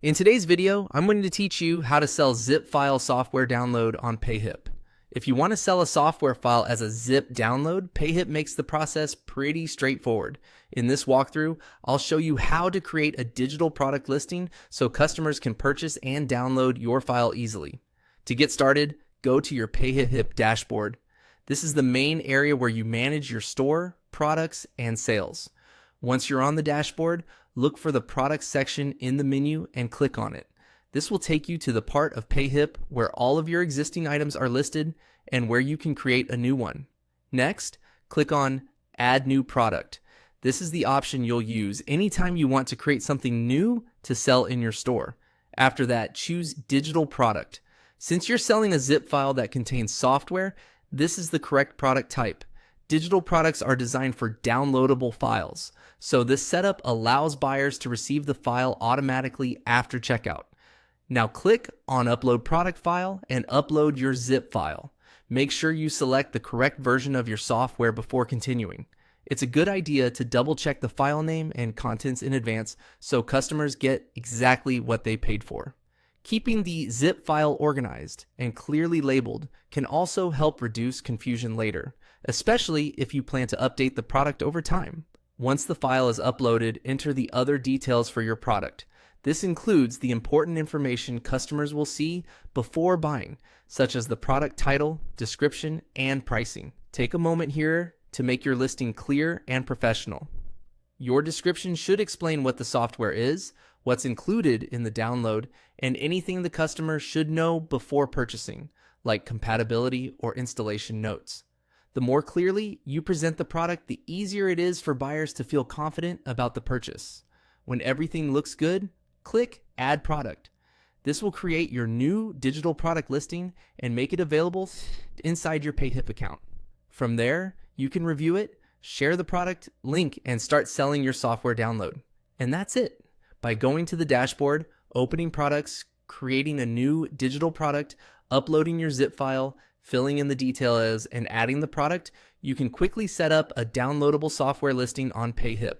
In today's video, I'm going to teach you how to sell zip file software download on PayHip. If you want to sell a software file as a zip download, PayHip makes the process pretty straightforward. In this walkthrough, I'll show you how to create a digital product listing so customers can purchase and download your file easily. To get started, go to your PayHip dashboard. This is the main area where you manage your store, products, and sales. Once you're on the dashboard, look for the products section in the menu and click on it. This will take you to the part of PayHip where all of your existing items are listed and where you can create a new one. Next, click on Add New Product. This is the option you'll use anytime you want to create something new to sell in your store. After that, choose Digital Product. Since you're selling a zip file that contains software, this is the correct product type. Digital products are designed for downloadable files, so this setup allows buyers to receive the file automatically after checkout. Now click on Upload Product File and upload your zip file. Make sure you select the correct version of your software before continuing. It's a good idea to double check the file name and contents in advance so customers get exactly what they paid for. Keeping the zip file organized and clearly labeled can also help reduce confusion later, especially if you plan to update the product over time. Once the file is uploaded, enter the other details for your product. This includes the important information customers will see before buying, such as the product title, description, and pricing. Take a moment here to make your listing clear and professional. Your description should explain what the software is, what's included in the download, and anything the customer should know before purchasing, like compatibility or installation notes. The more clearly you present the product, the easier it is for buyers to feel confident about the purchase. When everything looks good, click Add Product. This will create your new digital product listing and make it available inside your PayHip account. From there, you can review it, share the product link, and start selling your software download. And that's it. By going to the dashboard, opening products, creating a new digital product, uploading your zip file, filling in the details, and adding the product, you can quickly set up a downloadable software listing on PayHip.